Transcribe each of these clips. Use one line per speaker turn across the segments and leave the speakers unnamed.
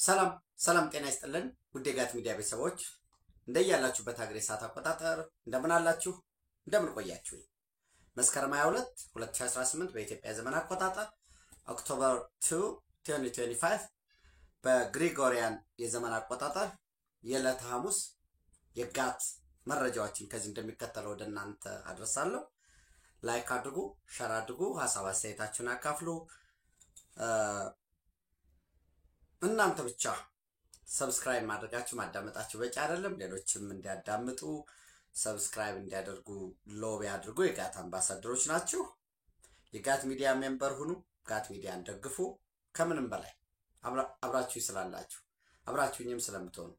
ሰላም ሰላም ጤና ይስጥልን ውድ የጋት ሚዲያ ቤተሰቦች እንደያላችሁበት ሀገር ሰዓት አቆጣጠር እንደምን አላችሁ እንደምን ቆያችሁ መስከረም 22 2018 በኢትዮጵያ ዘመን አቆጣጠር ኦክቶበር 2 2025 በግሪጎሪያን የዘመን አቆጣጠር የዕለተ ሐሙስ የጋት መረጃዎችን ከዚህ እንደሚከተለው ወደ እናንተ አድርሳለሁ ላይክ አድርጉ ሼር አድርጉ ሐሳብ አስተያየታችሁን አካፍሉ እናንተ ብቻ ሰብስክራይብ ማድረጋችሁ ማዳመጣችሁ በቂ አይደለም ሌሎችም እንዲያዳምጡ ሰብስክራይብ እንዲያደርጉ ሎቢ አድርጉ የጋት አምባሳደሮች ናችሁ የጋት ሚዲያ ሜምበር ሁኑ ጋት ሚዲያን ደግፉ ከምንም በላይ አብራችሁ ይስላላችሁ አብራችሁኝም ስለምትሆኑ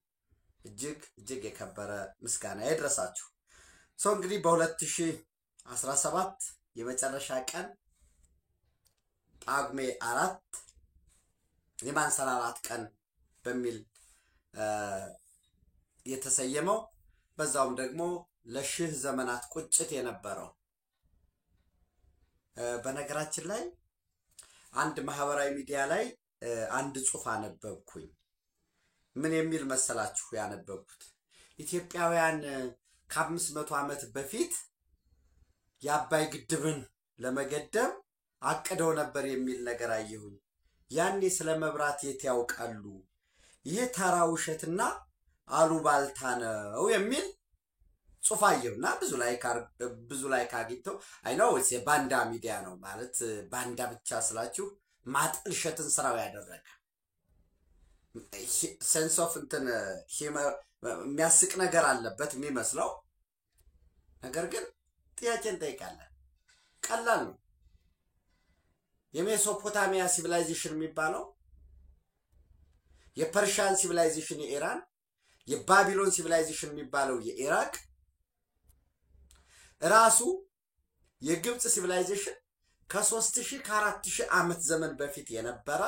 እጅግ የከበረ ምስጋና ይድረሳችሁ እንግዲህ በ2017 የመጨረሻ ቀን ጳጉሜ 4 የማንሰራራት ቀን በሚል የተሰየመው በዛውም ደግሞ ለሺህ ዘመናት ቁጭት የነበረው በነገራችን ላይ አንድ ማህበራዊ ሚዲያ ላይ አንድ ጽሑፍ አነበብኩኝ ምን የሚል መሰላችሁ ያነበብኩት ኢትዮጵያውያን ከ500 ዓመት በፊት የአባይ ግድብን ለመገደብ አቅደው ነበር የሚል ነገር አየሁኝ ያኔ ስለመብራት ያውቃሉ ይሄ ተራ ውሸትና አሉባልታ ነው የሚል ጽሑፍ አየሁና ብዙ ላይክ አግኝቶ አይ ኖ ኢትስ ባንዳ ሚዲያ ነው ማለት ባንዳ ብቻ ስላችሁ ማጥልሸትን ስራው ያደረገ ሴንስ ኦፍ እንትን የሚያስቅ ነገር አለበት የሚመስለው ነገር ግን ጥያቄን ጠይቃለን ቀላል ነው የሜሶፖታሚያ ሲቪላይዜሽን የሚባለው የፐርሺያን ሲቪላይዜሽን የኢራን የባቢሎን ሲቪላይዜሽን የሚባለው የኢራቅ ራሱ የግብጽ ሲቪላይዜሽን ከ3000 ከ4000 ዓመት ዘመን በፊት የነበረ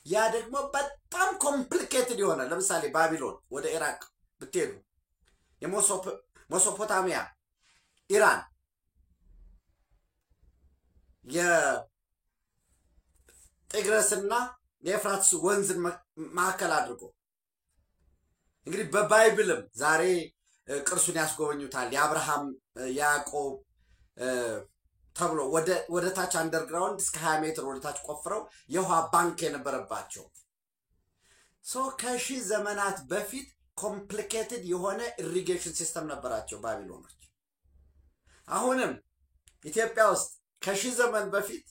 ያ ደግሞ በጣም ኮምፕሊኬትድ የሆነ ለምሳሌ ባቢሎን ወደ ኢራቅ ብትሄዱ የሜሶፖታሚያ ኢራን የጤግረስና የኤፍራጥስ ወንዝን ማዕከል አድርጎ እንግዲህ በባይብልም ዛሬ ቅርሱን ያስጎበኙታል የአብርሃም ያዕቆብ ተብሎ ወደ ታች አንደርግራውንድ እስከ 20 ሜትር ወደ ታች ቆፍረው የውሃ ባንክ የነበረባቸው ከሺህ ዘመናት በፊት ኮምፕሊኬትድ የሆነ ኢሪጌሽን ሲስተም ነበራቸው ባቢሎኖች አሁንም ኢትዮጵያ ውስጥ ከሺህ ዘመን በፊት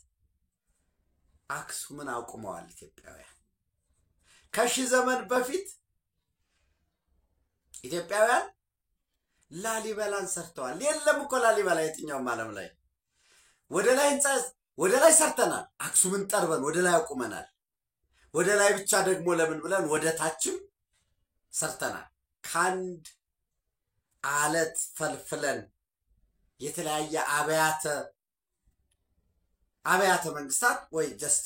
አክሱምን አቁመዋል ኢትዮጵያውያን ከሺህ ዘመን በፊት ኢትዮጵያውያን ላሊበላን ሰርተዋል የለም እኮ ላሊበላ የትኛውም ዓለም ላይ ወደ ላይ ሰርተናል አክሱምን ጠርበን ወደ ላይ አቁመናል ወደ ላይ ብቻ ደግሞ ለምን ብለን ወደ ታችም ሰርተናል ካንድ አለት ፈልፍለን የተለያየ አብያተ መንግስታት ወይ ጀስት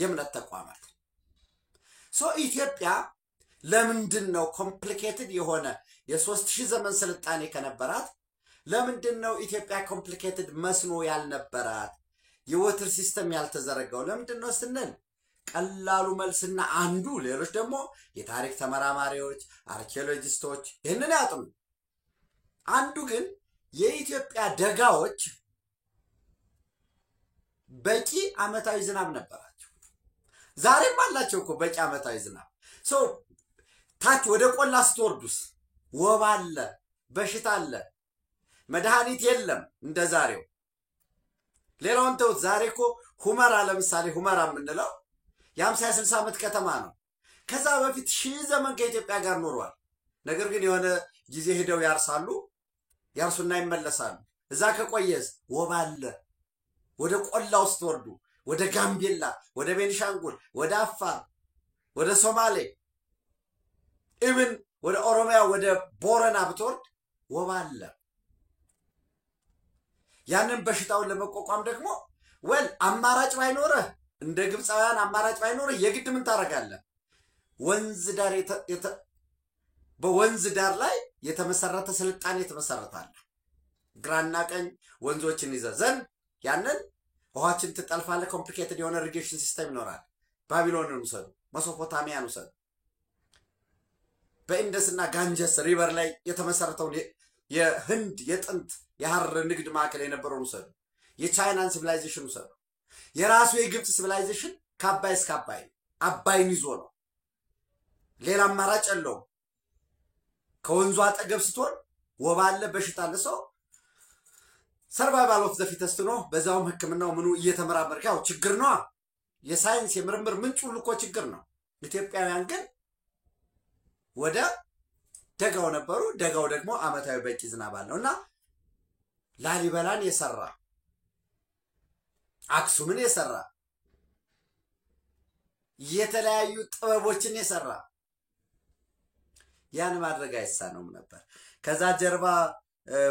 የምነት ተቋማት ኢትዮጵያ ለምንድነው ኮምፕሊኬትድ የሆነ የ3000 ዘመን ስልጣኔ ከነበራት ለምንድነው ኢትዮጵያ ኮምፕሊኬትድ መስኖ ያልነበራት የወተር ሲስተም ያልተዘረጋው ለምንድነው ስንል ቀላሉ መልስና አንዱ ሌሎች ደግሞ የታሪክ ተመራማሪዎች አርኪኦሎጂስቶች ይሄንን ያጥኑ አንዱ ግን የኢትዮጵያ ደጋዎች በቂ አመታዊ ዝናብ ነበራቸው ዛሬም አላቸው እኮ በቂ አመታዊ ዝናብ ታች ወደ ቆላ ስትወርዱስ ወባ አለ በሽታ አለ መድኃኒት የለም እንደዛሬው ሌላውን ተውት ዛሬ እኮ ሁመራ ለምሳሌ ሁመራ የምንለው የ50-60 ዓመት ከተማ ነው ከዛ በፊት ሺህ ዘመን ከኢትዮጵያ ጋር ኖሯል ነገር ግን የሆነ ጊዜ ሄደው ያርሱና ይመለሳሉ እዛ ከቆየስ ወባ አለ ወደ ቆላ ውስጥ ወርዱ ወደ ጋምቤላ ወደ ቤኒሻንጉል ወደ አፋር ወደ ሶማሌ ኢቭን ወደ ኦሮሚያ ወደ ቦረና ብትወርድ ወባ አለ ያንን በሽታውን ለመቋቋም ደግሞ አማራጭ ባይኖር እንደ ግብፃውያን አማራጭ ባይኖር የግድ ምን ታረጋለህ በወንዝ ዳር ላይ የተመሰረተ ስልጣኔ ተመሰረታል ግራና ቀኝ ወንዞችን ይዘዘን ያንን ውሃችን ትጠልፋለ ኮምፕሊኬትድ የሆነ ኢሪጌሽን ሲስተም ይኖራል ባቢሎንን ወሰዱ መሶፖታሚያን ውሰዱ። በኢንደስና ጋንጀስ ሪቨር ላይ የተመሰረተውን የህንድ የጥንት የሐር ንግድ ማዕከል የነበረውን ውሰዱ። የቻይናን ሲቪላይዜሽን ውሰዱ። የራሱ የግብጽ ሲቪላይዜሽን ከአባይ እስከ አባይን ይዞ ነው። ሌላ አማራጭ የለውም። ከወንዙ አጠገብ ስትሆን ወባ አለ፣ በሽታ አለ። ሰው ሰርቫይቫል ኦፍ ዘ ፊተስት ነው። በዛውም ህክምናው ምኑ እየተመራመረ ያው ችግር ነው። የሳይንስ የምርምር ምንጭ ሁሉ እኮ ችግር ነው። ኢትዮጵያውያን ግን ወደ ደጋው ነበሩ። ደጋው ደግሞ አመታዊ በቂ ዝናብ አለውና ላሊበላን የሰራ አክሱምን የሰራ የተለያዩ ጥበቦችን የሰራ ያን ማድረግ አይሳነውም ነበር። ከዛ ጀርባ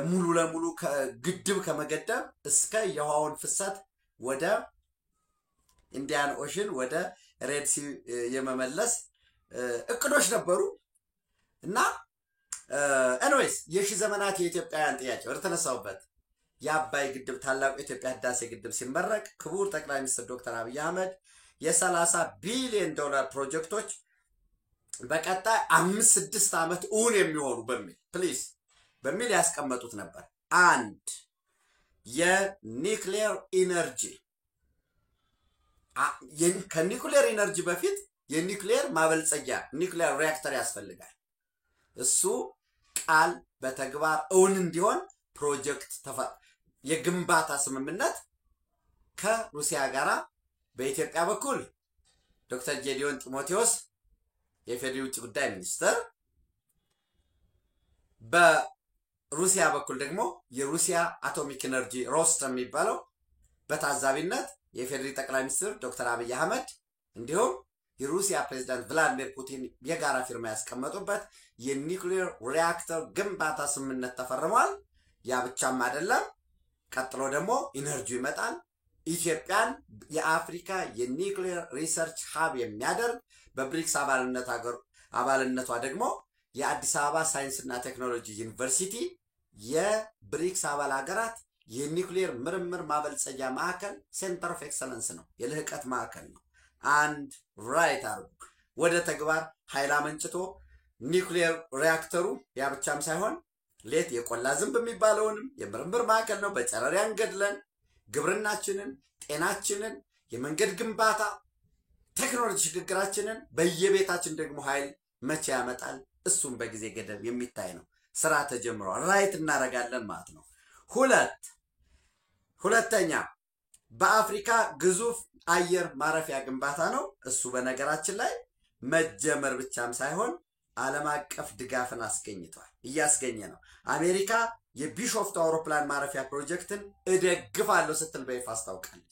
ሙሉ ለሙሉ ግድብ ከመገደብ እስከ የውሃውን ፍሰት ወደ ኢንዲያን ኦሽን ወደ ሬድ ሲ የመመለስ እቅዶች ነበሩ እና ኤኒዌይስ የሺህ ዘመናት የኢትዮጵያውያን ጥያቄ ወደ ተነሳውበት የአባይ ግድብ ታላቁ የኢትዮጵያ ህዳሴ ግድብ ሲመረቅ ክቡር ጠቅላይ ሚኒስትር ዶክተር አብይ አህመድ የ30 ቢሊዮን ዶላር ፕሮጀክቶች በቀጣይ 5-6 ዓመት እውን የሚሆኑ በሚል ያስቀመጡት ነበር። አንድ የኒውክሌር ኢነርጂ ከኒውክሌር ኢነርጂ በፊት የኒውክሌር ማበልጸጊያ ኒውክሌር ሪአክተር ያስፈልጋል። እሱ ቃል በተግባር እውን እንዲሆን ፕሮጀክት የግንባታ ስምምነት ከሩሲያ ጋራ በኢትዮጵያ በኩል ዶክተር ጌዲዮን ጢሞቴዎስ የፌዴራል ውጭ ጉዳይ ሚኒስትር፣ በሩሲያ በኩል ደግሞ የሩሲያ አቶሚክ ኤነርጂ ሮስተም የሚባለው በታዛቢነት የፌዴራል ጠቅላይ ሚኒስትር ዶክተር አብይ አህመድ እንዲሁም የሩሲያ ፕሬዝዳንት ቭላዲሚር ፑቲን የጋራ ፊርማ ያስቀመጡበት የኒውክሌር ሪአክተር ግንባታ ስምምነት ተፈርሟል። ያ ብቻም አይደለም። ቀጥሎ ደግሞ ኢነርጂ ይመጣል። ኢትዮጵያን የአፍሪካ የኒውክሌር ሪሰርች ሀብ የሚያደርግ በብሪክስ አባልነቷ ደግሞ የአዲስ አበባ ሳይንስና ቴክኖሎጂ ዩኒቨርሲቲ የብሪክስ አባል ሀገራት የኒውክሌር ምርምር ማበልጸጊያ ማዕከል ሴንተር ኦፍ ኤክሰለንስ ነው፣ የልህቀት ማዕከል ነው። አንድ ራይት አርጉ ወደ ተግባር ኃይል አመንጭቶ ኒውክሌር ሪአክተሩ ያ ብቻም ሳይሆን ሌት የቆላ ዝንብ የሚባለውንም የምርምር ማዕከል ነው። በጨረሪያን ገድለን ግብርናችንን፣ ጤናችንን፣ የመንገድ ግንባታ ቴክኖሎጂ ሽግግራችንን በየቤታችን ደግሞ ኃይል መቼ ያመጣል? እሱም በጊዜ ገደብ የሚታይ ነው። ስራ ተጀምሯል። ራይት እናረጋለን ማለት ነው። ሁለተኛ በአፍሪካ ግዙፍ አየር ማረፊያ ግንባታ ነው። እሱ በነገራችን ላይ መጀመር ብቻም ሳይሆን ዓለም አቀፍ ድጋፍን እያስገኘ ነው። አሜሪካ የቢሾፍቱ አውሮፕላን ማረፊያ ፕሮጀክትን እደግፋለሁ ስትል በይፋ አስታውቃለች።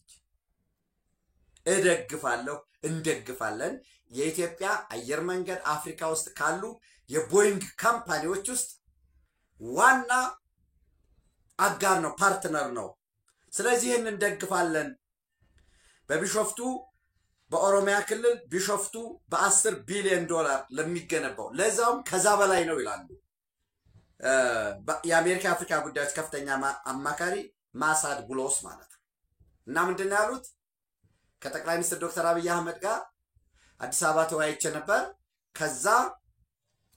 እንደግፋለን። የኢትዮጵያ አየር መንገድ አፍሪካ ውስጥ ካሉ የቦይንግ ካምፓኒዎች ውስጥ ዋና አጋር ነው፣ ፓርትነር ነው። ስለዚህ እንደግፋለን። በቢሾፍቱ በኦሮሚያ ክልል ቢሾፍቱ በ10 ቢሊዮን ዶላር ለሚገነባው ለዛውም ከዛ በላይ ነው ይላሉ የአሜሪካ አፍሪካ ጉዳዮች ከፍተኛ አማካሪ ማሳድ ጉሎስ ማለት ነው። እና ምንድነው ያሉት? ከጠቅላይ ሚኒስትር ዶክተር አብይ አህመድ ጋር አዲስ አበባ ተወያይቼ ነበር። ከዛ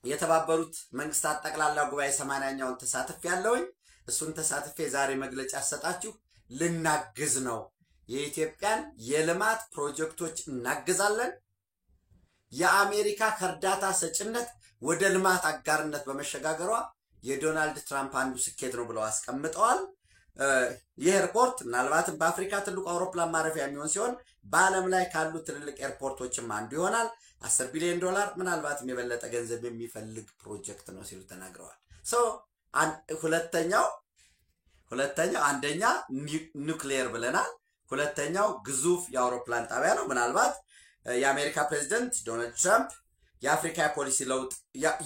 የተባበሩት መንግስታት ጠቅላላ ጉባኤ 80ኛውን ተሳትፍ ያለውኝ እሱን ተሳትፌ ዛሬ መግለጫ አሰጣችሁ ልናግዝ ነው። የኢትዮጵያን የልማት ፕሮጀክቶች እናግዛለን። የአሜሪካ ከርዳታ ሰጭነት ወደ ልማት አጋርነት በመሸጋገሯ የዶናልድ ትራምፕ አንዱ ስኬት ነው ብለው አስቀምጠዋል። ይህ ኤርፖርት ምናልባትም በአፍሪካ ትልቁ አውሮፕላን ማረፊያ የሚሆን ሲሆን በዓለም ላይ ካሉ ትልልቅ ኤርፖርቶችም አንዱ ይሆናል። 10 ቢሊዮን ዶላር ምናልባትም የበለጠ ገንዘብ የሚፈልግ ፕሮጀክት ነው ሲሉ ተናግረዋል። ሁለተኛው አንደኛ ኒውክሌር ብለናል። ሁለተኛው ግዙፍ የአውሮፕላን ጣቢያ ነው። ምናልባት የአሜሪካ ፕሬዝዳንት ዶናልድ ትራምፕ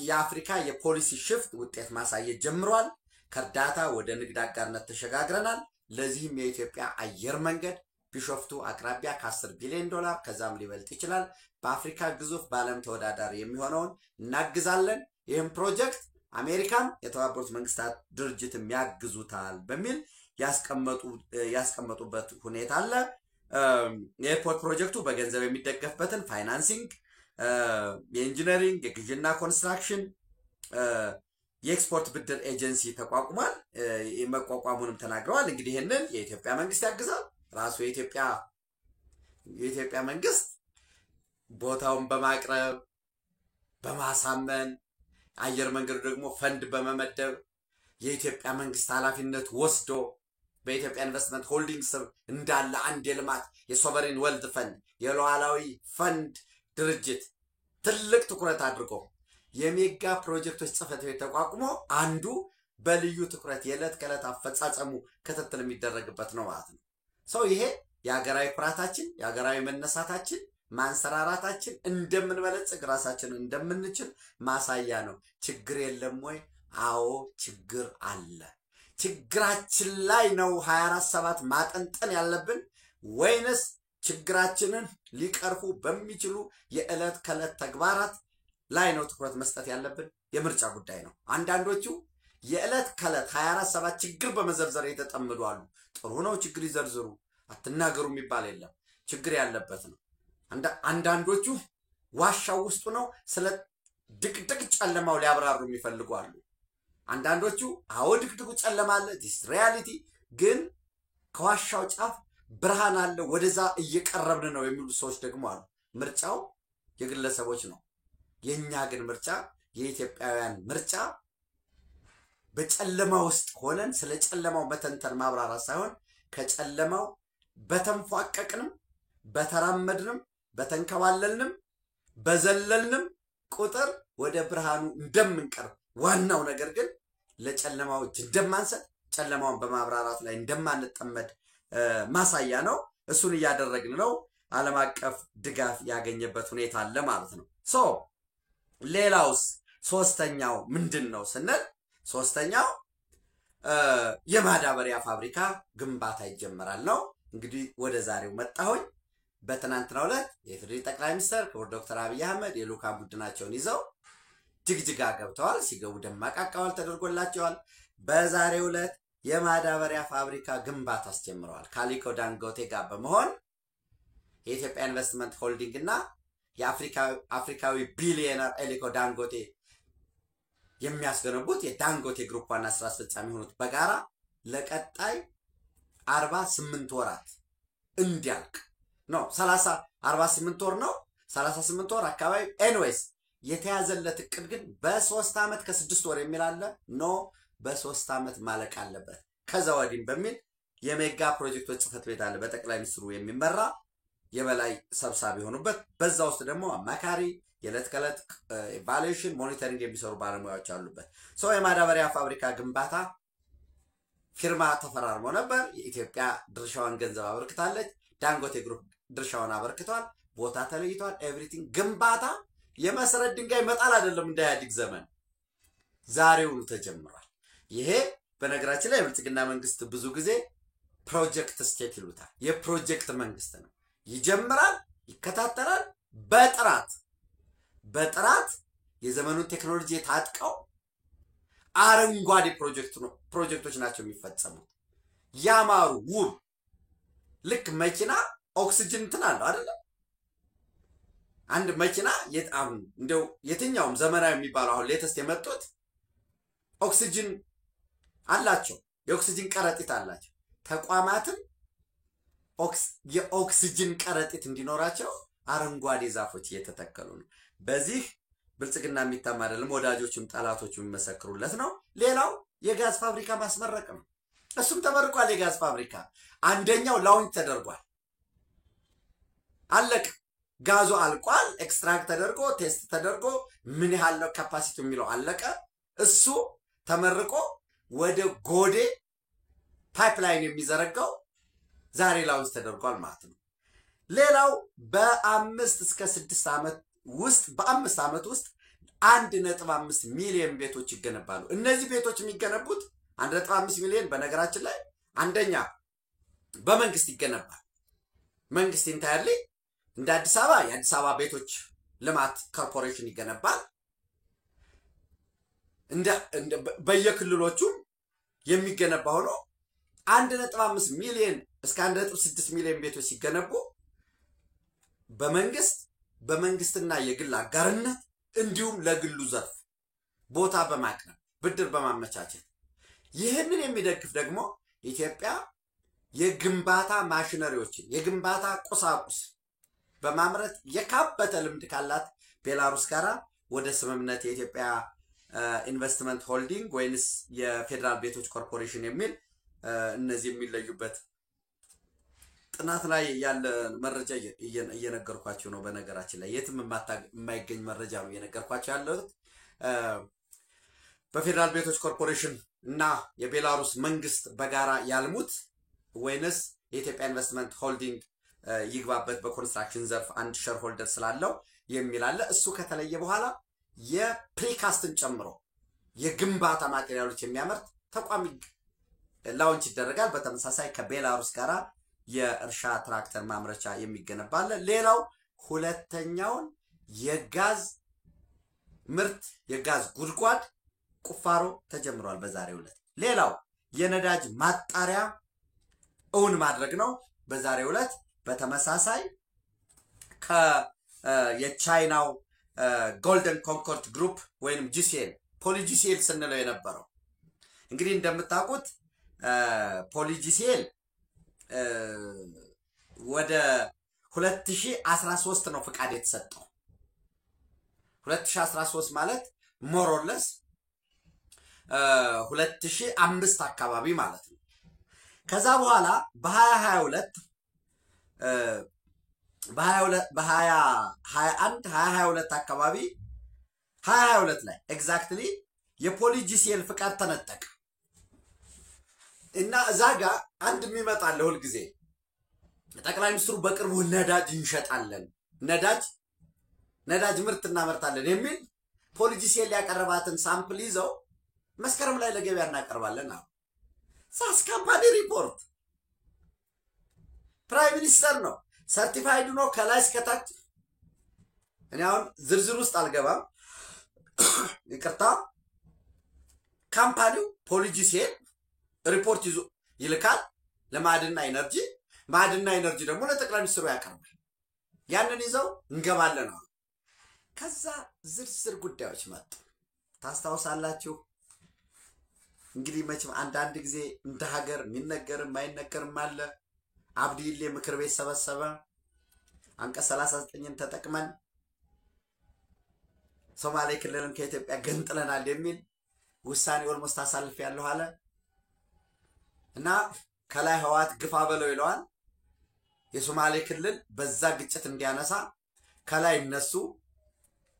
የአፍሪካ የፖሊሲ ሽፍት ውጤት ማሳየት ጀምሯል። ከርዳታ ወደ ንግድ አጋርነት ተሸጋግረናል። ለዚህም የኢትዮጵያ አየር መንገድ ቢሾፍቱ አቅራቢያ ከ10 ቢሊዮን ዶላር ከዛም ሊበልጥ ይችላል በአፍሪካ ግዙፍ በዓለም ተወዳዳሪ የሚሆነውን እናግዛለን። ይህም ፕሮጀክት አሜሪካም የተባበሩት መንግስታት ድርጅትም ያግዙታል በሚል ያስቀመጡበት ሁኔታ አለ። የኤርፖርት ፕሮጀክቱ በገንዘብ የሚደገፍበትን ፋይናንሲንግ የኢንጂነሪንግ የግዥና ኮንስትራክሽን የኤክስፖርት ብድር ኤጀንሲ ተቋቁሟል። የመቋቋሙንም ተናግረዋል። እንግዲህ ይሄንን የኢትዮጵያ መንግስት ያግዛል። ራሱ የኢትዮጵያ መንግስት ቦታውን በማቅረብ በማሳመን አየር መንገዱ ደግሞ ፈንድ በመመደብ የኢትዮጵያ መንግስት ኃላፊነት ወስዶ በኢትዮጵያ ኢንቨስትመንት ሆልዲንግ ስር እንዳለ አንድ የልማት የሶቨሬን ዌልዝ ፈንድ የሉዓላዊ ፈንድ ድርጅት ትልቅ ትኩረት አድርጎ የሜጋ ፕሮጀክቶች ጽህፈት ቤት ተቋቁሞ አንዱ በልዩ ትኩረት የዕለት ከዕለት አፈጻጸሙ ክትትል የሚደረግበት ነው ማለት ነው። ሰው ይሄ የሀገራዊ ኩራታችን የሀገራዊ መነሳታችን ማንሰራራታችን እንደምንበለጽግ ራሳችን እንደምንችል ማሳያ ነው። ችግር የለም ወይ? አዎ ችግር አለ። ችግራችን ላይ ነው 24/7 ማጠንጠን ያለብን ወይንስ ችግራችንን ሊቀርፉ በሚችሉ የዕለት ከዕለት ተግባራት ላይ ነው ትኩረት መስጠት ያለብን? የምርጫ ጉዳይ ነው። አንዳንዶቹ የዕለት ከዕለት 24/7 ችግር በመዘርዘር የተጠመዱ አሉ። ጥሩ ነው፣ ችግር ይዘርዝሩ፣ አትናገሩ የሚባል የለም። ችግር ያለበት ነው። አንዳንዶቹ ዋሻው ውስጡ ነው ስለ ድቅድቅ ጨለማው ሊያብራሩ የሚፈልጉ አሉ። አንዳንዶቹ አዎ ድቅድቁ ጨለማ አለ፣ ዲስ ሪያሊቲ ግን ከዋሻው ጫፍ ብርሃን አለ፣ ወደዛ እየቀረብን ነው የሚሉ ሰዎች ደግሞ አሉ። ምርጫው የግለሰቦች ነው። የኛ ግን ምርጫ የኢትዮጵያውያን ምርጫ በጨለማ ውስጥ ሆነን ስለ ጨለማው መተንተን ማብራራት ሳይሆን ከጨለማው በተንፏቀቅንም በተራመድንም በተንከባለልንም በዘለልንም ቁጥር ወደ ብርሃኑ እንደምንቀርብ ዋናው ነገር ግን ለጨለማው እጅ እንደማንሰጥ ጨለማውን በማብራራት ላይ እንደማንጠመድ ማሳያ ነው። እሱን እያደረግን ነው። ዓለም አቀፍ ድጋፍ ያገኘበት ሁኔታ አለ ማለት ነው። ሌላውስ ሶስተኛው ምንድነው ስንል ሶስተኛው የማዳበሪያ ፋብሪካ ግንባታ ይጀምራል ነው። እንግዲህ ወደ ዛሬው መጣሁኝ። በትናንትናው ዕለት የፌዴራል ጠቅላይ ሚኒስትር ክቡር ዶክተር አብይ አህመድ የልዑካን ቡድናቸውን ይዘው ጅግጅጋ ገብተዋል። ሲገቡ ደማቅ አቀባበል ተደርጎላቸዋል። በዛሬው ዕለት የማዳበሪያ ፋብሪካ ግንባታ አስጀምረዋል። ከአሊኮ ዳንጎቴ ጋር በመሆን የኢትዮጵያ ኢንቨስትመንት ሆልዲንግ እና የአፍሪካዊ ቢሊዮነር አሊኮ ዳንጎቴ የሚያስገነቡት የዳንጎቴ ግሩፕ ዋና ስራ አስፈጻሚ ሆኑት በጋራ ለቀጣይ 48 ወራት እንዲያልቅ ነው። 48 ወር ነው። 38 ወር አካባቢ ኤንዌይስ የተያዘለት እቅድ ግን በ3 ዓመት ከ6 ወር የሚል አለ። ኖ በ3 ዓመት ማለቅ አለበት ከዛ ወዲህም በሚል የሜጋ ፕሮጀክቶች ጽህፈት ቤት አለ በጠቅላይ ሚኒስትሩ የሚመራ የበላይ ሰብሳቢ ሆኑበት። በዛ ውስጥ ደግሞ አማካሪ የዕለት ከዕለት ኢቫሉዌሽን ሞኒተሪንግ የሚሰሩ ባለሙያዎች አሉበት። የማዳበሪያ ፋብሪካ ግንባታ ፊርማ ተፈራርሞ ነበር። የኢትዮጵያ ድርሻዋን ገንዘብ አበርክታለች። ዳንጎቴ ግሩፕ ድርሻውን አበርክቷል። ቦታ ተለይቷል። ኤቭሪቲንግ ግንባታ የመሰረት ድንጋይ መጣል አይደለም። እንደ ኢህአዴግ ዘመን ዛሬውኑ ተጀምሯል። ይሄ በነገራችን ላይ የብልጽግና መንግስት ብዙ ጊዜ ፕሮጀክት ስቴት ይሉታል። የፕሮጀክት መንግስት ነው። ይጀምራል፣ ይከታተላል። በጥራት የዘመኑን ቴክኖሎጂ ታጥቀው አረንጓዴ ፕሮጀክቶች ናቸው የሚፈጸሙት። ያማሩ ውብ ልክ መኪና ኦክሲጅን ትናለው አይደለ? አንድ መኪና እንደው የትኛውም ዘመናዊ የሚባለው አሁን ሌተስት የመጡት ኦክሲጅን አላቸው። የኦክሲጅን ቀረጢት አላቸው። ተቋማትን የኦክሲጅን ቀረጢት እንዲኖራቸው አረንጓዴ ዛፎች እየተተከሉ ነው። በዚህ ብልጽግና የሚታማ አይደለም። ወዳጆቹም ጠላቶቹም የሚመሰክሩለት ነው። ሌላው የጋዝ ፋብሪካ ማስመረቅ ነው። እሱም ተመርቋል። የጋዝ ፋብሪካ አንደኛው ላውንች ተደርጓል። አለቀ። ጋዙ አልቋል። ኤክስትራክት ተደርጎ ቴስት ተደርጎ ምን ያህል ነው ካፓሲቲው የሚለው አለቀ። እሱ ተመርቆ ወደ ጎዴ ፓይፕላይን የሚዘረጋው ዛሬ ላውንች ተደርጓል ማለት ነው። ሌላው በ5 እስከ 6 ዓመት ውስጥ በ5 ዓመት ውስጥ 1.5 ሚሊዮን ቤቶች ይገነባሉ። እነዚህ ቤቶች የሚገነቡት 1.5 ሚሊዮን በነገራችን ላይ አንደኛ በመንግስት ይገነባል። መንግስት ኢንታየርሊ እንደ አዲስ አበባ የአዲስ አበባ ቤቶች ልማት ኮርፖሬሽን ይገነባል። እንደ በየክልሎቹ የሚገነባ ሆኖ 1.5 ሚሊዮን እስከ 1.6 ሚሊዮን ቤቶች ሲገነቡ በመንግስት በመንግስትና የግል አጋርነት እንዲሁም ለግሉ ዘርፍ ቦታ በማቅረብ ብድር በማመቻቸት ይህንን የሚደግፍ ደግሞ ኢትዮጵያ የግንባታ ማሽነሪዎችን የግንባታ ቁሳቁስ በማምረት የካበተ ልምድ ካላት ቤላሩስ ጋራ ወደ ስምምነት የኢትዮጵያ ኢንቨስትመንት ሆልዲንግ ወይንስ የፌደራል ቤቶች ኮርፖሬሽን የሚል እነዚህ የሚለዩበት ጥናት ላይ ያለ መረጃ እየነገርኳችሁ ነው። በነገራችን ላይ የትም የማይገኝ መረጃ ነው እየነገርኳችሁ ያለው። በፌደራል ቤቶች ኮርፖሬሽን እና የቤላሩስ መንግስት በጋራ ያልሙት ወይንስ የኢትዮጵያ ኢንቨስትመንት ሆልዲንግ ይግባበት በኮንስትራክሽን ዘርፍ አንድ ሼር ሆልደር ስላለው የሚል አለ። እሱ ከተለየ በኋላ የፕሪካስትን ጨምሮ የግንባታ ማቴሪያሎች የሚያመርት ተቋም ላውንች ይደረጋል። በተመሳሳይ ከቤላሩስ ጋራ የእርሻ ትራክተር ማምረቻ የሚገነባል። ሌላው ሁለተኛውን የጋዝ ምርት የጋዝ ጉድጓድ ቁፋሮ ተጀምሯል በዛሬው ዕለት። ሌላው የነዳጅ ማጣሪያ እውን ማድረግ ነው በዛሬው ዕለት። በተመሳሳይ የቻይናው ጎልደን ኮንኮርድ ግሩፕ ወይንም ጂሲኤል ፖሊጂሲኤል ስንለው የነበረው እንግዲህ እንደምታውቁት ፖሊጂሲኤል ወደ 2013 ነው ፍቃድ የተሰጠው። 2013 ማለት ሞሮለስ 2005 አካባቢ ማለት ነው። ከዛ በኋላ በ2022 አካባቢ 2022 ላይ ኤግዛክትሊ የፖሊጂሲኤል ፍቃድ ተነጠቀ እና እዛ ጋር አንድ የሚመጣል ሁሉ ጊዜ ጠቅላይ ሚኒስትሩ በቅርቡ ነዳጅ እንሸጣለን ነዳጅ ምርት እናመርታለን የሚል ፖሊጂሲኤል ያቀረባትን ሳምፕል ይዘው መስከረም ላይ ለገበያ እናቀርባለን ነው። ሳስ ካምፓኒ ሪፖርት ፕራይም ሚኒስተር ነው ሰርቲፋይድ ነው ከላይ እስከ ታች። እኔ አሁን ዝርዝር ውስጥ አልገባም ይቅርታ። ካምፓኒው ፖሊጂሲኤል ሪፖርት ይዞ ይልካል ለማዕድንና ኢነርጂ፣ ማዕድንና ኢነርጂ ደግሞ ለጠቅላይ ሚኒስትሩ ያቀርባል። ያንን ይዘው እንገባለን ነው። ከዛ ዝርዝር ጉዳዮች መጡ። ታስታውሳላችሁ እንግዲህ መቼም አንዳንድ ጊዜ እንደ ሀገር የሚነገርም ማይነገርም አለ። አብዲሌ ምክር ቤት ሰበሰበ። አንቀጽ 39ን ተጠቅመን ሶማሌ ክልልን ከኢትዮጵያ ገንጥለናል የሚል ውሳኔ ኦልሞስት አሳልፍ ያለው አለ እና ከላይ ህዋት ግፋ በለው ይለዋል። የሶማሌ ክልል በዛ ግጭት እንዲያነሳ ከላይ እነሱ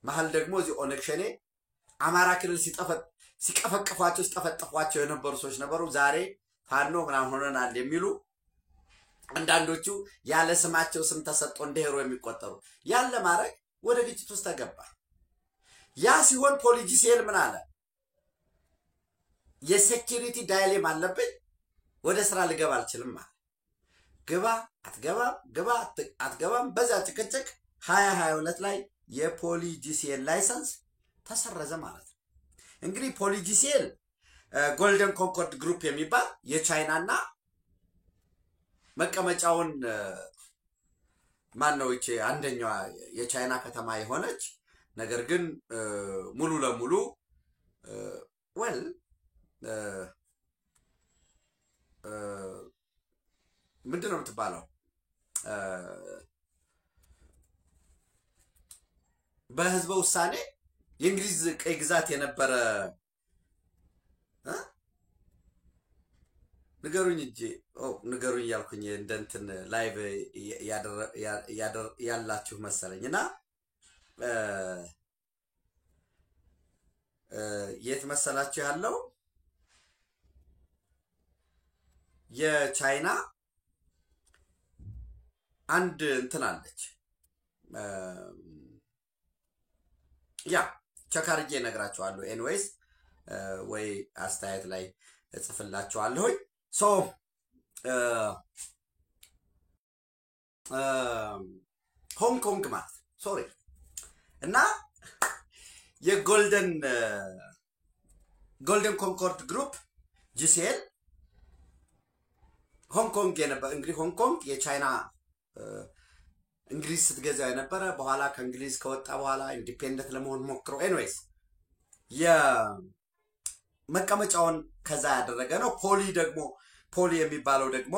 መሃል ደግሞ እዚ ኦነግ ሸኔ አማራ ክልል ሲቀፈቅፏቸው የነበሩ ሰዎች ነበሩ። ዛሬ ፋኖ ምናምን ሆነናል የሚሉ አንዳንዶቹ ያለ ስማቸው ስም ተሰጥቶ እንደ ሄሮ የሚቆጠሩ ያለ ማረግ ወደ ግጭት ውስጥ ተገባ። ያ ሲሆን ፖሊጂሲኤል ምን አለ? የሴኩሪቲ ዳይሌማ አለብኝ ወደ ስራ ልገባ አልችልም ማለት ግባ አትገባም። በዛ ጭቅጭቅ 2022 ላይ የፖሊጂሲኤል ላይሰንስ ተሰረዘ ማለት ነው። እንግዲህ ፖሊጂሲኤል ጎልደን ኮንኮርድ ግሩፕ የሚባል የቻይናና መቀመጫውን ማን ነው እቺ አንደኛዋ የቻይና ከተማ የሆነች ነገር ግን ሙሉ ለሙሉ ምንድነው የምትባለው በህዝበ ውሳኔ የእንግሊዝ ቀይ ግዛት የነበረ ንገሩኝ እንጂ ንገሩኝ ያልኩኝ እንደንትን ላይቭ ያላችሁ መሰለኝና የት መሰላችሁ ያለው የቻይና አንድ እንትን አለች ያ ቸካርጄ ነግራችኋለሁ። ኤኒዌይስ ወይ አስተያየት ላይ እጽፍላችኋለሁ። ሶ ሆንግ ኮንግ ማለት ሶሪ እና የጎልደን ኮንኮርድ ግሩፕ ጂሲኤል ሆንግ ኮንግ የነበር እንግዲህ ሆንግ ኮንግ የቻይና እንግሊዝ ስትገዛው የነበረ በኋላ ከእንግሊዝ ከወጣ በኋላ ኢንዲፔንደንት ለመሆን ሞክሮ ኤኒዌይስ የመቀመጫውን ከዛ ያደረገ ነው። ፖሊ የሚባለው ደግሞ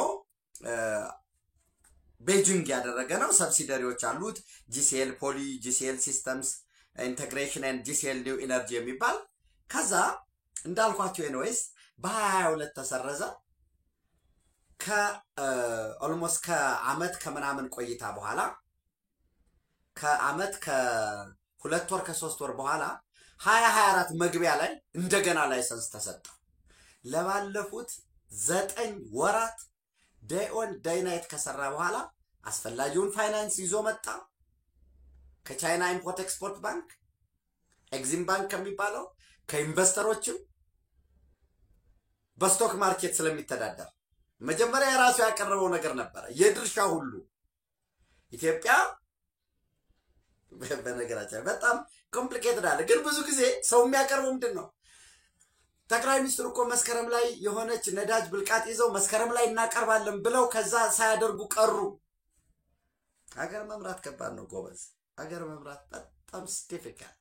ቤጂንግ ያደረገ ነው። ሰብሲደሪዎች አሉት ጂሲኤል ፖሊ፣ ጂሲኤል ሲስተምስ ኢንተግሬሽን ኤንድ ጂሲኤል ኒው ኢነርጂ የሚባል ከዛ እንዳልኳቸው ኤኒዌይስ በ22 ተሰረዘ። ኦልሞስት ከአመት ከምናምን ቆይታ በኋላ ከአመት ከ2 ወር ከ3 ወር በኋላ 2024 መግቢያ ላይ እንደገና ላይሰንስ ተሰጠ። ለባለፉት 9 ወራት ዴይ ኦን ዴይ ናይት ከሰራ በኋላ አስፈላጊውን ፋይናንስ ይዞ መጣ። ከቻይና ኢምፖርት ኤክስፖርት ባንክ ኤግዚም ባንክ ከሚባለው ከኢንቨስተሮችም በስቶክ ማርኬት ስለሚተዳደር መጀመሪያ የራሱ ያቀረበው ነገር ነበር የድርሻ ሁሉ ኢትዮጵያ በነገራችን በጣም ኮምፕሊኬትድ አለ። ግን ብዙ ጊዜ ሰው የሚያቀርበው ምንድነው ጠቅላይ ሚኒስትሩ እኮ መስከረም ላይ የሆነች ነዳጅ ብልቃጥ ይዘው መስከረም ላይ እናቀርባለን ብለው ከዛ ሳያደርጉ ቀሩ። ሀገር መምራት ከባድ ነው ጎበዝ። ሀገር መምራት በጣም ስቲፊካል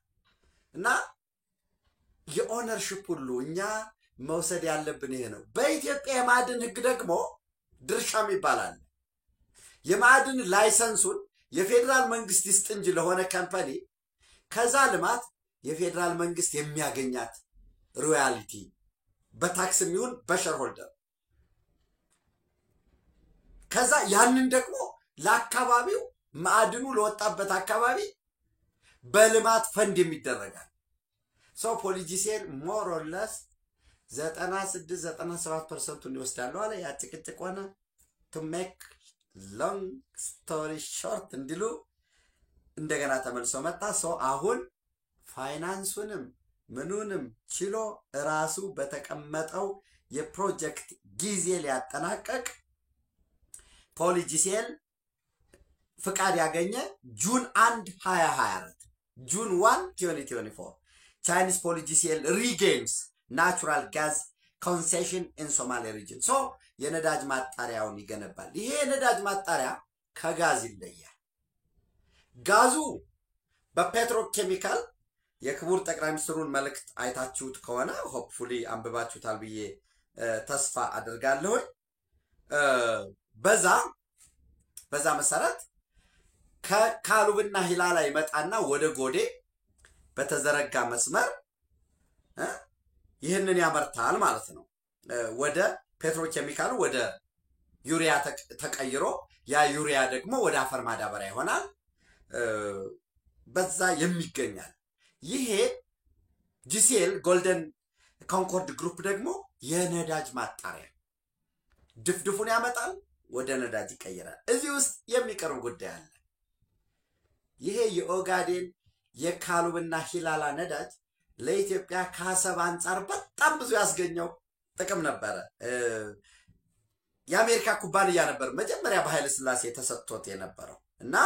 እና የኦነርሺፕ ሁሉ እኛ መውሰድ ያለብን ይሄ ነው። በኢትዮጵያ የማዕድን ህግ ደግሞ ድርሻም ይባላል። የማዕድን ላይሰንሱን የፌደራል መንግስት ይስጥ እንጂ ለሆነ ካምፓኒ ከዛ ልማት የፌደራል መንግስት የሚያገኛት ሮያሊቲ በታክስም ይሁን በሸርሆልደር ከዛ ያንን ደግሞ ለአካባቢው ማዕድኑ ለወጣበት አካባቢ በልማት ፈንድ የሚደረጋል። ሶ ፖሊጂሲኤል ሞር ኦር ለስ 96-97% ይወስዳሉ አለ። ያጭቅጭቅ ሆነ to make long story short እንዲሉ እንደገና ተመልሶ መጣ። ሶ አሁን ፋይናንሱንም ምኑንም ችሎ ራሱ በተቀመጠው የፕሮጀክት ጊዜ ሊያጠናቀቅ ፖሊጂሲኤል ፍቃድ ያገኘ ጁን 1 2024 ጁን 1 2024 ቻይኒስ ፖሊጂሲኤል ሪጌንስ ናቹራል ጋዝ ኮንሴሽን ኢን ሶማሌ ሪጅን ሶ የነዳጅ ማጣሪያውን ይገነባል። ይሄ የነዳጅ ማጣሪያ ከጋዝ ይለያል። ጋዙ በፔትሮኬሚካል የክቡር ጠቅላይ ሚኒስትሩን መልእክት አይታችሁት ከሆነ ሆፕፉሊ አንብባችሁታል ብዬ ተስፋ አደርጋለሁ። በዛ መሰረት ከካሉብና ሂላላ ይመጣና ወደ ጎዴ በተዘረጋ መስመር ይህንን ያመርታል ማለት ነው። ወደ ፔትሮኬሚካሉ ወደ ዩሪያ ተቀይሮ ያ ዩሪያ ደግሞ ወደ አፈር ማዳበሪያ ይሆናል። በዛ የሚገኛል። ይሄ ጂሲኤል ጎልደን ኮንኮርድ ግሩፕ ደግሞ የነዳጅ ማጣሪያ ድፍድፉን ያመጣል፣ ወደ ነዳጅ ይቀይራል። እዚህ ውስጥ የሚቀርብ ጉዳይ አለ። ይሄ የኦጋዴን የካሉብና ሂላላ ነዳጅ ለኢትዮጵያ ከአሰብ አንጻር በጣም ብዙ ያስገኘው ጥቅም ነበረ። የአሜሪካ ኩባንያ ነበር መጀመሪያ በኃይለ ሥላሴ ተሰጥቶት የነበረው እና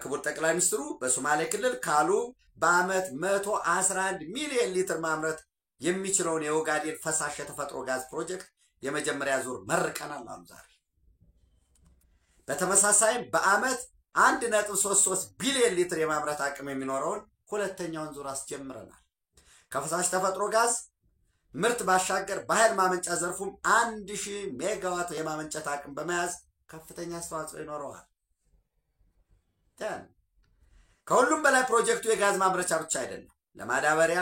ክቡር ጠቅላይ ሚኒስትሩ በሶማሌ ክልል ካሉብ በአመት 111 ሚሊዮን ሊትር ማምረት የሚችለውን የኦጋዴን ፈሳሽ የተፈጥሮ ጋዝ ፕሮጀክት የመጀመሪያ ዙር መርቀናል አሉ ዛሬ። በተመሳሳይም በአመት 1.33 ቢሊዮን ሊትር የማምረት አቅም የሚኖረውን ሁለተኛውን ዙር አስጀምረናል። ከፈሳሽ ተፈጥሮ ጋዝ ምርት ባሻገር በኃይል ማመንጫ ዘርፉም 1000 ሜጋዋት የማመንጨት አቅም በመያዝ ከፍተኛ አስተዋጽኦ ይኖረዋል። ከሁሉም በላይ ፕሮጀክቱ የጋዝ ማምረቻ ብቻ አይደለም። ለማዳበሪያ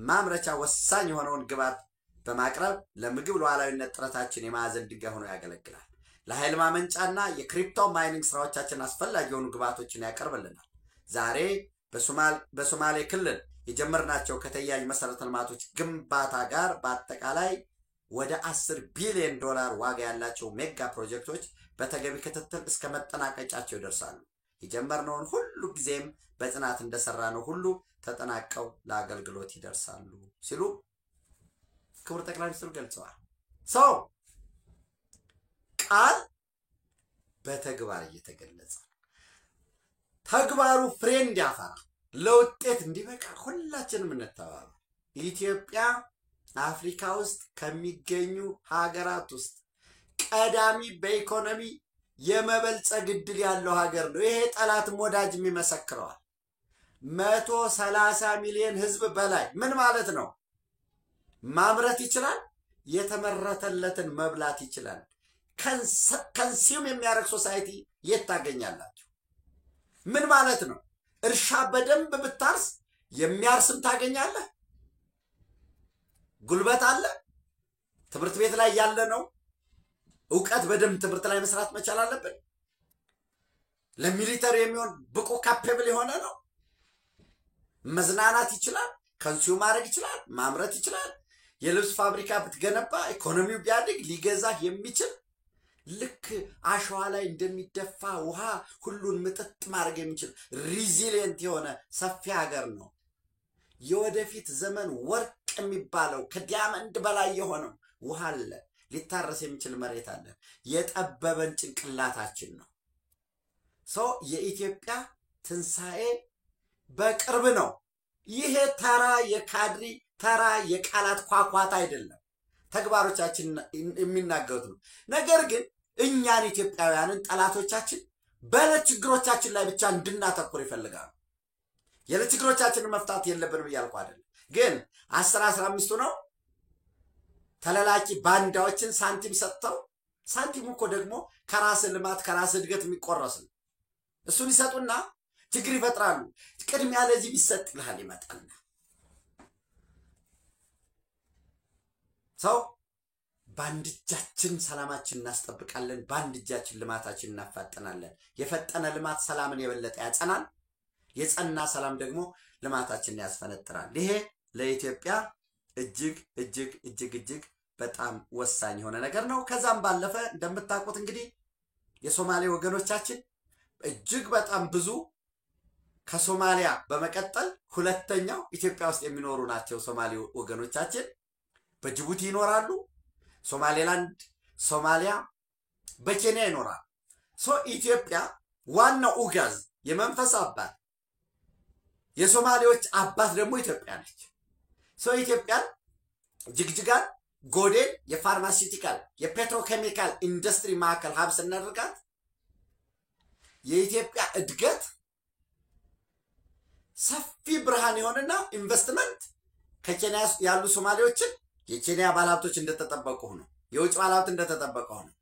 ማምረቻ ወሳኝ የሆነውን ግብዓት በማቅረብ ለምግብ ሉዓላዊነት ጥረታችን የማዕዘን ድንጋይ ሆኖ ያገለግላል። ለኃይል ማመንጫና የክሪፕቶ ማይኒንግ ስራዎቻችን አስፈላጊ የሆኑ ግብዓቶችን ያቀርብልናል። ዛሬ በሶማሌ ክልል የጀመርናቸው ከተያያዥ መሰረተ ልማቶች ግንባታ ጋር በአጠቃላይ ወደ 10 ቢሊዮን ዶላር ዋጋ ያላቸው ሜጋ ፕሮጀክቶች በተገቢ ክትትል እስከ መጠናቀቂያቸው ይደርሳሉ። የጀመርነውን ሁሉ ጊዜም በጽናት እንደሰራነው ሁሉ ተጠናቀው ለአገልግሎት ይደርሳሉ ሲሉ ክቡር ጠቅላይ ሚኒስትሩ ገልጸዋል። ሰው ቃል በተግባር እየተገለጸ ተግባሩ ፍሬ እንዲያፈራ ለውጤት እንዲበቃ ሁላችንም እንተባበር። ኢትዮጵያ አፍሪካ ውስጥ ከሚገኙ ሀገራት ውስጥ ቀዳሚ በኢኮኖሚ የመበልጸግ ዕድል ያለው ሀገር ነው። ይሄ ጠላትም ወዳጅም ይመሰክረዋል። 130 ሚሊዮን ህዝብ በላይ ምን ማለት ነው? ማምረት ይችላል፣ የተመረተለትን መብላት ይችላል። ከንሲውም የሚያደርግ ሶሳይቲ የት ታገኛላችሁ? ምን ማለት ነው? እርሻ በደንብ ብታርስ የሚያርስም ታገኛለህ። ጉልበት አለ። ትምህርት ቤት ላይ ያለ ነው ዕውቀት በደንብ ትምህርት ላይ መስራት መቻል አለብን። ለሚሊተሪ የሚሆን ብቁ ካፔብል የሆነ ነው። መዝናናት ይችላል፣ ከንሲው ማድረግ ይችላል፣ ማምረት ይችላል። የልብስ ፋብሪካ ብትገነባ ኢኮኖሚው ቢያድግ ሊገዛህ የሚችል ልክ አሸዋ ላይ እንደሚደፋ ውሃ ሁሉን ምጥጥ ማድረግ የሚችል ሪዚሊየንት የሆነ ሰፊ ሀገር ነው። የወደፊት ዘመን ወርቅ የሚባለው ከዲያመንድ በላይ የሆነው ውሃ አለ። ሊታረስ የሚችል መሬት አለ። የጠበበን ጭንቅላታችን ነው። ሰው የኢትዮጵያ ትንሣኤ በቅርብ ነው። ይሄ ተራ የካድሪ ተራ የቃላት ኳኳት አይደለም፣ ተግባሮቻችን የሚናገሩት ነው። ነገር ግን እኛን ኢትዮጵያውያንን ጠላቶቻችን በለችግሮቻችን ላይ ብቻ እንድናተኩር ይፈልጋሉ። የለችግሮቻችንን መፍታት የለብንም እያልኩ አይደለም። ግን 10-15 ነው ተለላቂ ባንዳዎችን ሳንቲም ሰጥተው፣ ሳንቲሙ እኮ ደግሞ ከራስ ልማት ከራስ እድገት የሚቆረስ ነው። እሱን ይሰጡና ችግር ይፈጥራሉ። ቅድሚያ ለዚህ ቢሰጥ ይልሃል ይመጣልና ሰው በአንድ እጃችን ሰላማችን እናስጠብቃለን፣ በአንድ እጃችን ልማታችን እናፋጠናለን። የፈጠነ ልማት ሰላምን የበለጠ ያጸናል። የጸና ሰላም ደግሞ ልማታችንን ያስፈነጥራል። ይሄ ለኢትዮጵያ እጅግ እጅግ እጅግ እጅግ በጣም ወሳኝ የሆነ ነገር ነው። ከዛም ባለፈ እንደምታውቁት እንግዲህ የሶማሌ ወገኖቻችን እጅግ በጣም ብዙ ከሶማሊያ በመቀጠል ሁለተኛው ኢትዮጵያ ውስጥ የሚኖሩ ናቸው። ሶማሌ ወገኖቻችን በጅቡቲ ይኖራሉ። ሶማሌላንድ፣ ሶማሊያ፣ በኬንያ ይኖራሉ። ኢትዮጵያ ዋናው ኡጋዝ የመንፈስ አባት የሶማሌዎች አባት ደግሞ ኢትዮጵያ ነች። ኢትዮጵያን ጅግጅጋን ጎዴን የፋርማሲውቲካል የፔትሮኬሚካል ኢንዱስትሪ ማዕከል ሀብ ስናደርጋት የኢትዮጵያ እድገት ሰፊ ብርሃን የሆነና ኢንቨስትመንት ከኬንያ ያሉ ሶማሌዎችን የኬንያ ባለሀብቶች እንደተጠበቁ ነው። የውጭ ባለሀብት እንደተጠበቀ ነው።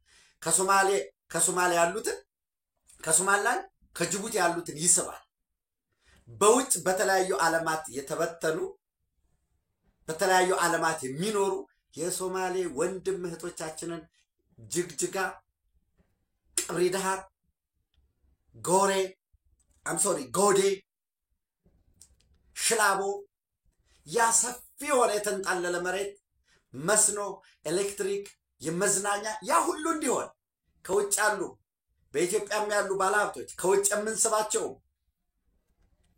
ከሶማሊያ ያሉትን ከሶማሊላንድ ከጅቡቲ ያሉትን ይስባል። በውጭ በተለያዩ ዓለማት የተበተኑ በተለያዩ ዓለማት የሚኖሩ የሶማሌ ወንድም እህቶቻችንን ጅግጅጋ፣ ቀብሪ ዳሃር፣ ጎዴ፣ ሽላቦ ያ ሰፊ የሆነ የተንጣለለ መሬት መስኖ፣ ኤሌክትሪክ፣ የመዝናኛ ያ ሁሉ እንዲሆን ከውጭ ያሉ በኢትዮጵያም ያሉ ባለሀብቶች ከውጭ የምንስባቸው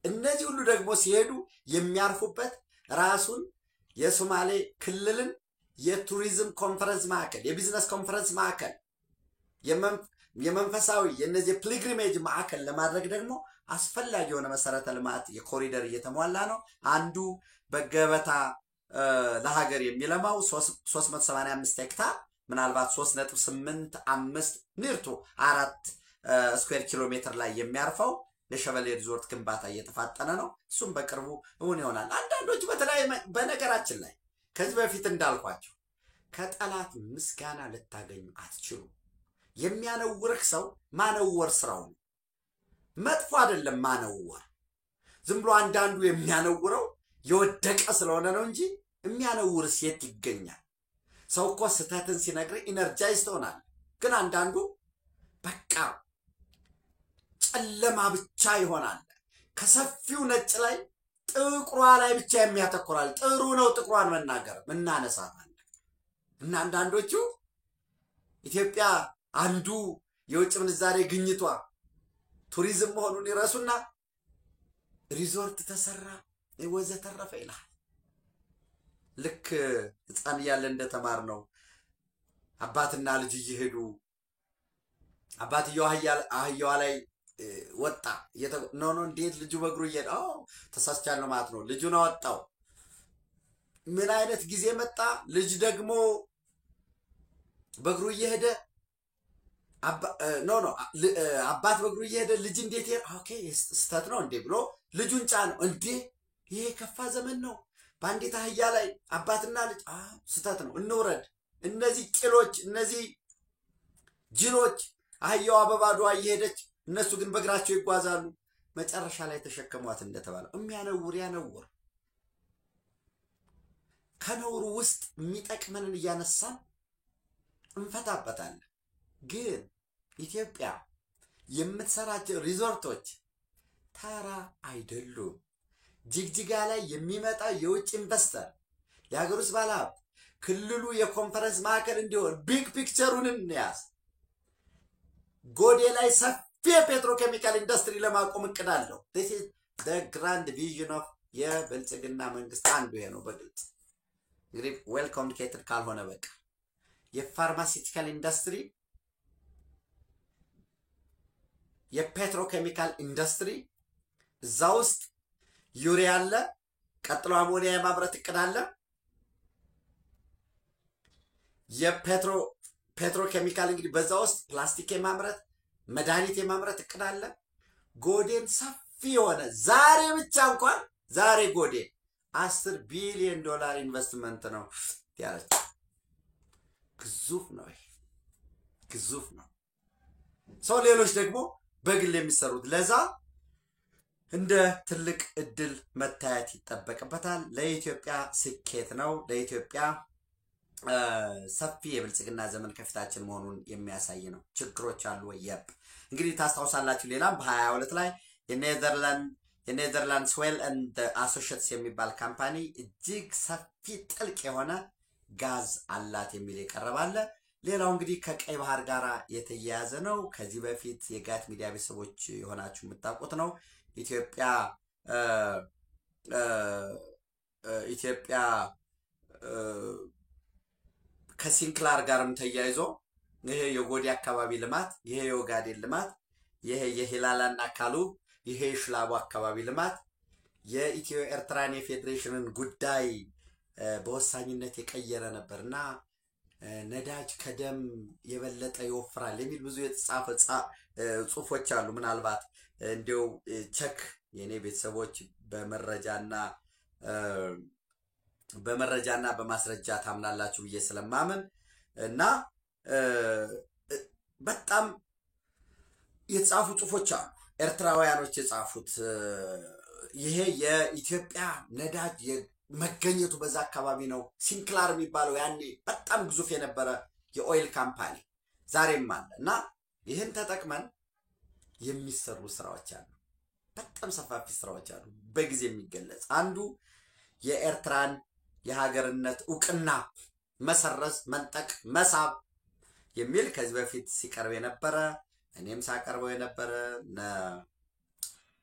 እነዚህ ሁሉ ደግሞ ሲሄዱ የሚያርፉበት ራሱን የሶማሌ ክልልን የቱሪዝም ኮንፈረንስ ማዕከል፣ የቢዝነስ ኮንፈረንስ ማዕከል፣ የመንፈሳዊ የነዚህ ፕሊግሪሜጅ ማዕከል ለማድረግ ደግሞ አስፈላጊ የሆነ መሰረተ ልማት የኮሪደር እየተሟላ ነው። አንዱ በገበታ ለሀገር የሚለማው 385 ሄክታር ምናልባት 3.85 ኒርቱ 4 ስኩዌር ኪሎ ሜትር ላይ የሚያርፈው ለሸበሌ ሪዞርት ግንባታ እየተፋጠነ ነው። እሱም በቅርቡ እውን ይሆናል። አንዳንዶቹ በነገራችን ላይ ከዚህ በፊት እንዳልኳቸው ከጠላት ምስጋና ልታገኙ አትችሉ። የሚያነውርህ ሰው ማነወር ስራው ነው። መጥፎ አይደለም ማነወር። ዝም ብሎ አንዳንዱ የሚያነውረው የወደቀ ስለሆነ ነው እንጂ የሚያነውር ሴት ይገኛል። ሰው እኮ ስተትን ሲነግር ኢነርጃይዝ ትሆናል። ግን አንዳንዱ በቃ ጨለማ ብቻ ይሆናል። ከሰፊው ነጭ ላይ ጥቁሯ ላይ ብቻ የሚያተኩራል። ጥሩ ነው ጥቁሯን መናገር እናነሳታለን። እና አንዳንዶቹ ኢትዮጵያ አንዱ የውጭ ምንዛሬ ግኝቷ ቱሪዝም መሆኑን ይረሱና ሪዞርት ተሰራ ወዘተረፈ ይላል። ልክ ህፃን እያለ እንደተማር ነው። አባትና ልጅ እየሄዱ አባትየው አህያዋ ላይ ወጣ ኖ እንዴት ልጁ በእግሩ እየሄደ ተሳስቻለሁ ማለት ነው። ልጁን አወጣው። ምን አይነት ጊዜ መጣ? ልጅ ደግሞ በእግሩ እየሄደ ኖ ኖ አባት በእግሩ እየሄደ ልጅ እንዴት ኦኬ ስተት ነው እንዴ ብሎ ልጁን ጫነው። እንዴ ይሄ ከፋ ዘመን ነው። በአንዲት አህያ ላይ አባትና ልጅ ስተት ነው፣ እንውረድ። እነዚህ ቂሎች፣ እነዚህ ጅሎች አህያዋ በባዶዋ እየሄደች እነሱ ግን በእግራቸው ይጓዛሉ። መጨረሻ ላይ ተሸከሟት እንደተባለው የሚያነውር ያነውር። ከነውሩ ውስጥ የሚጠቅመንን እያነሳን እንፈታበታለን። ግን ኢትዮጵያ የምትሰራቸው ሪዞርቶች ተራ አይደሉም። ጅግጅጋ ላይ የሚመጣ የውጭ ኢንቨስተር፣ የሀገር ውስጥ ባለሀብት ክልሉ የኮንፈረንስ ማዕከል እንዲሆን ቢግ ፒክቸሩን እንያዝ። ጎዴ ላይ ሰፊ የፔትሮኬሚካል ኢንዱስትሪ ለማቆም እቅድ አለው። this is the grand vision of የብልጽግና መንግስት አንዱ ይሄ ነው። በግልጽ እንግዲህ ዌል ኮሚኒኬትድ ካልሆነ በቃ የፋርማሲቲካል ኢንዱስትሪ፣ የፔትሮኬሚካል ኢንዱስትሪ እዛ ውስጥ ዩሪያ አለ። ቀጥሎ አሞኒያ የማምረት እቅድ አለ። የፔትሮኬሚካል እንግዲህ በዛ ውስጥ ፕላስቲክ የማምረት መድኃኒት የማምረት እቅድ አለ። ጎዴን ሰፊ የሆነ ዛሬ ብቻ እንኳን ዛሬ ጎዴ $10 ቢሊዮን ኢንቨስትመንት ነው ያለች። ግዙፍ ነው፣ ግዙፍ ነው። ሰው ሌሎች ደግሞ በግል የሚሰሩት ለዛ እንደ ትልቅ እድል መታየት ይጠበቅበታል። ለኢትዮጵያ ስኬት ነው። ለኢትዮጵያ ሰፊ የብልጽግና ዘመን ከፊታችን መሆኑን የሚያሳይ ነው። ችግሮች አሉ ወየብ እንግዲህ ታስታውሳላችሁ። ሌላም በ22 ላይ የኔዘርላንድስ ዌል ኤንድ አሶሺየትስ የሚባል ካምፓኒ እጅግ ሰፊ ጥልቅ የሆነ ጋዝ አላት የሚል የቀረባለ። ሌላው እንግዲህ ከቀይ ባህር ጋር የተያያዘ ነው። ከዚህ በፊት የጋት ሚዲያ ቤተሰቦች የሆናችሁ የምታውቁት ነው። ኢትዮጵያ ከሲንክላር ጋርም ተያይዞ ይሄ የጎዴ አካባቢ ልማት፣ ይሄ የኦጋዴን ልማት፣ ይሄ የሂላላና ካሉብ፣ ይሄ የሽላቦ አካባቢ ልማት የኢትዮ ኤርትራን የፌዴሬሽንን ጉዳይ በወሳኝነት የቀየረ ነበርና ነዳጅ ከደም የበለጠ ይወፍራል የሚል ብዙ የተጻፈ ጽሁፎች አሉ። ምናልባት እንዲው ቸክ የኔ ቤተሰቦች በመረጃና በማስረጃ ታምናላችሁ ብዬ ስለማምን እና በጣም የተጻፉ ጽሁፎች አሉ። ኤርትራውያኖች የጻፉት ይሄ የኢትዮጵያ ነዳጅ መገኘቱ በዛ አካባቢ ነው። ሲንክላር የሚባለው ያኔ በጣም ግዙፍ የነበረ የኦይል ካምፓኒ ዛሬም አለ እና ይህን ተጠቅመን የሚሰሩ ስራዎች አሉ። በጣም ሰፋፊ ስራዎች አሉ። በጊዜ የሚገለጽ አንዱ የኤርትራን የሀገርነት ዕውቅና መሰረዝ፣ መንጠቅ፣ መሳብ የሚል ከዚህ በፊት ሲቀርብ የነበረ እኔም ሳቀርበው የነበረ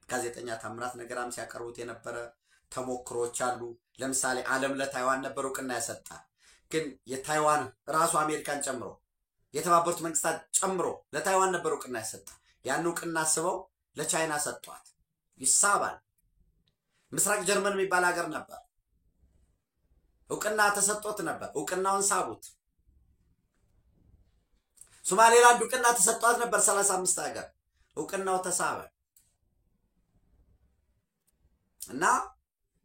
ጋዜጠኛ ታምራት ነገራም ሲያቀርቡት የነበረ ተሞክሮች አሉ። ለምሳሌ ዓለም ለታይዋን ነበር ዕውቅና ያሰጣ። ግን የታይዋን ራሱ አሜሪካን ጨምሮ የተባበሩት መንግስታት ጨምሮ ለታይዋን ነበር ዕውቅና ያሰጣ። ያን ዕውቅና አስበው ለቻይና ሰጥቷት ይሳባል። ምስራቅ ጀርመን የሚባል ሀገር ነበር፣ ዕውቅና ተሰጥቶት ነበር። ዕውቅናውን ሳቡት። ሶማሌላንድ ዕውቅና ተሰጥቷት ነበር 35 ሀገር፣ ዕውቅናው ተሳበ እና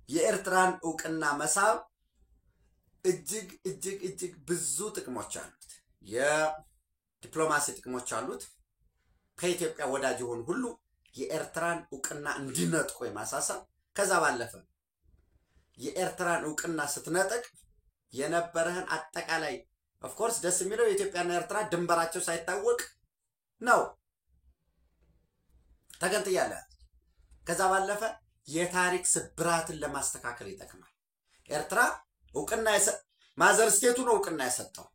የኤርትራን ዕውቅና መሳብ እጅግ እጅግ እጅግ ብዙ ጥቅሞች አሉት። የዲፕሎማሲ ጥቅሞች አሉት። ከኢትዮጵያ ወዳጅ የሆኑ ሁሉ የኤርትራን ዕውቅና እንዲነጥቁ የማሳሰብ ከዛ ባለፈ የኤርትራን ዕውቅና ስትነጥቅ የነበረህን አጠቃላይ ኦፍ ኮርስ ደስ የሚለው የኢትዮጵያና ኤርትራ ድንበራቸው ሳይታወቅ ነው ተገንጥያለ። ከዛ ባለፈ የታሪክ ስብራትን ለማስተካከል ይጠቅማል። ኤርትራ ዕውቅና ማዘር ስቴቱን ዕውቅና ያሰጠው።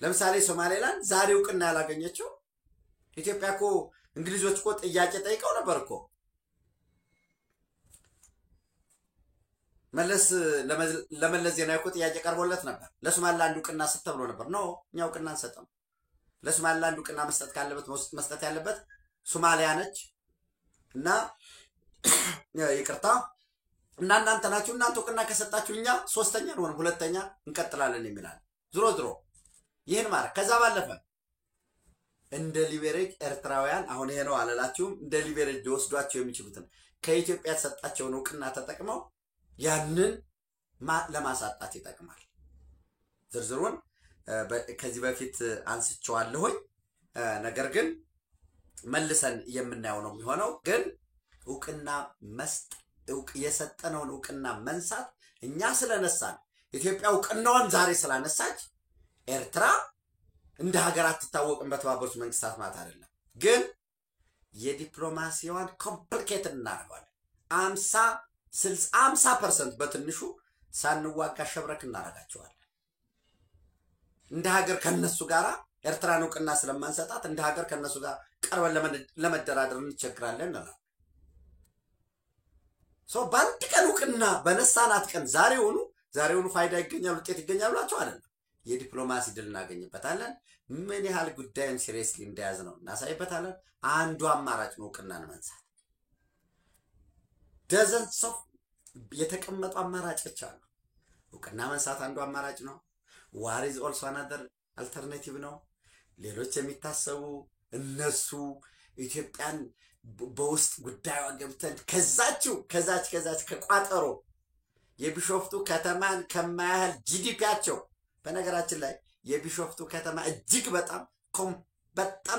ለምሳሌ ሶማሌላንድ ዛሬ ዕውቅና ያላገኘችው ኢትዮጵያ እኮ እንግሊዞች እኮ ጥያቄ ጠይቀው ነበር እኮ ለመለስ ዜናዊ እኮ ጥያቄ ቀርቦለት ነበር። ለሶማሌላንድ ዕውቅና ስጥ ተብሎ ነበር። ኖ እኛ ዕውቅና አንሰጥም። ለሶማሌላንድ ዕውቅና መስጠት ካለበት መስጠት ያለበት ሶማሊያ ነች እና ይቅርታ እና እናንተ ናችሁ። እናንተ ዕውቅና ከሰጣችሁ እኛ ሶስተኛ ነው ሁለተኛ እንቀጥላለን የሚላል። ዝሮ ይሄን ማድረግ ከዛ ባለፈ እንደ ሊበሬጅ ኤርትራውያን አሁን ይሄ ነው አላላችሁም እንደ ሊበሬጅ ሊወስዷቸው የሚችሉትን ከኢትዮጵያ ተሰጣቸውን ዕውቅና ተጠቅመው ያንን ለማሳጣት ይጠቅማል። ዝርዝሩን ከዚህ በፊት አንስቼዋለሁኝ። ነገር ግን መልሰን የምናየው ነው የሚሆነው። ግን ዕውቅና የሰጠነውን ዕውቅና መንሳት እኛ ስለነሳን ኢትዮጵያ ዕውቅናዋን ዛሬ ስላነሳች ኤርትራ እንደ ሀገር አትታወቅም በተባበሩት መንግስታት ማለት አይደለም። ግን የዲፕሎማሲዋን ኮምፕሊኬት እናደርጋለን። 50% በትንሹ ሳንዋጋ ሸብረክ እናደርጋቸዋለን። እንደ ሀገር ከነሱ ጋር ኤርትራን ዕውቅና ስለማንሰጣት እንደ ሀገር ከነሱ ጋር ቀርበን ለመደራደር እንቸግራለን ነው። በአንድ ቀን ዕውቅና በነሳናት ቀን ዛሬውኑ ፋይዳ ይገኛል ውጤት ይገኛል ብላችሁ አይደለም። የዲፕሎማሲ ድል እናገኝበታለን። ምን ያህል ጉዳዩን ሲሪየስሊ እንደያዝ ነው እናሳይበታለን። አንዱ አማራጭ ነው ዕውቅናን መንሳት። ደዘንስ ኦፍ የተቀመጡ አማራጮች አሉ። ዕውቅና መንሳት አንዱ አማራጭ ነው። ዋር ኢዝ ኦልሶ አናዘር አልተርናቲቭ ነው። ሌሎች የሚታሰቡ እነሱ ኢትዮጵያን በውስጥ ጉዳዩ ገብተን ከዛች ከቋጠሮ የቢሾፍቱ ከተማን ከማያህል ጂዲፒያቸው በነገራችን ላይ የቢሾፍቱ ከተማ እጅግ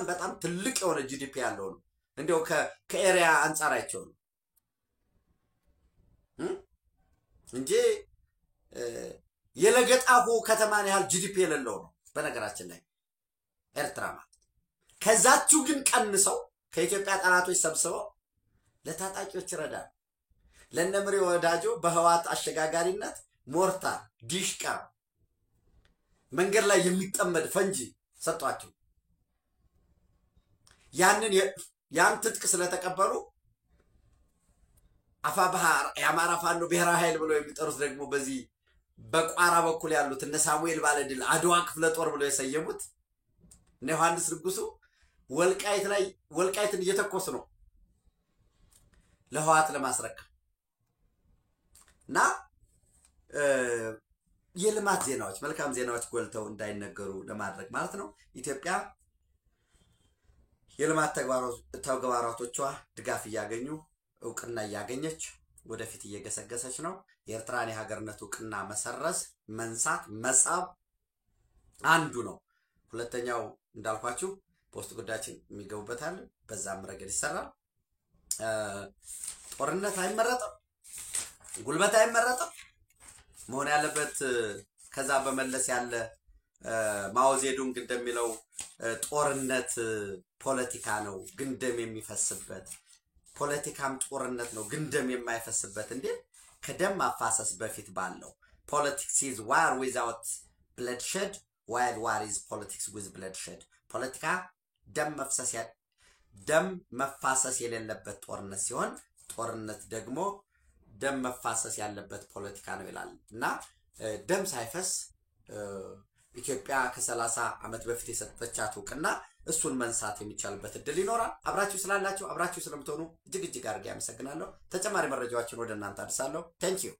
በጣም ትልቅ የሆነ ጂዲፒ ያለው ነው። እንደው ከኤሪያ አንጻራቸው ነው እንጂ የለገጣፉ ከተማን ያህል ጂዲፒ የሌለው ነው በነገራችን ላይ ኤርትራ ማለት። ከዛችሁ ግን ቀንሰው ከኢትዮጵያ ጠላቶች ሰብስበው ለታጣቂዎች ይረዳል። ለነምሪ ወዳጆ በህዋት አሸጋጋሪነት ሞርታር ዲሽቃ መንገድ ላይ የሚጠመድ ፈንጂ ሰጧቸው። ያን ትጥቅ ስለተቀበሉ አፋብሃር የአማራ ፋኖ ብሔራዊ ኃይል ብለው የሚጠሩት ደግሞ በዚህ በቋራ በኩል ያሉት እነ ሳሙኤል ባለድል አድዋ ክፍለ ጦር ብለው የሰየሙት እነ ዮሐንስ ንጉሱ ወልቃይትን እየተኮሱ ነው ለህዋት ለማስረከብ እና የልማት ዜናዎች መልካም ዜናዎች ጎልተው እንዳይነገሩ ለማድረግ ማለት ነው። ኢትዮጵያ የልማት ተግባራቶቿ ድጋፍ እያገኙ ዕውቅና እያገኘች ወደፊት እየገሰገሰች ነው። የኤርትራን የሀገርነት ዕውቅና መሰረዝ መንሳት መሳብ አንዱ ነው። ሁለተኛው እንዳልኳችሁ ፖስት ጉዳያችን የሚገቡበታል። በዛም ረገድ ይሰራል። ጦርነት አይመረጥም፣ ጉልበት አይመረጥም። መሆን ያለበት ከዛ በመለስ ያለ ማውዜዱንግ እንደሚለው ጦርነት ፖለቲካ ነው ግንደም የሚፈስበት፣ ፖለቲካም ጦርነት ነው ግንደም የማይፈስበት። እንዴ ከደም ማፋሰስ በፊት ባለው politics is war without bloodshed while war is politics with bloodshed። ፖለቲካ ደም መፋሰስ የሌለበት ጦርነት ሲሆን ጦርነት ደግሞ ደም መፋሰስ ያለበት ፖለቲካ ነው ይላል። እና ደም ሳይፈስ ኢትዮጵያ ከ30 ዓመት በፊት የሰጠቻት ዕውቅና እሱን መንሳት የሚቻልበት እድል ይኖራል። አብራችሁ ስላላችሁ አብራችሁ ስለምትሆኑ እጅግ አድርጌ አመሰግናለሁ። ተጨማሪ መረጃዎችን ወደ እናንተ አድርሳለሁ። ታንክ ዩ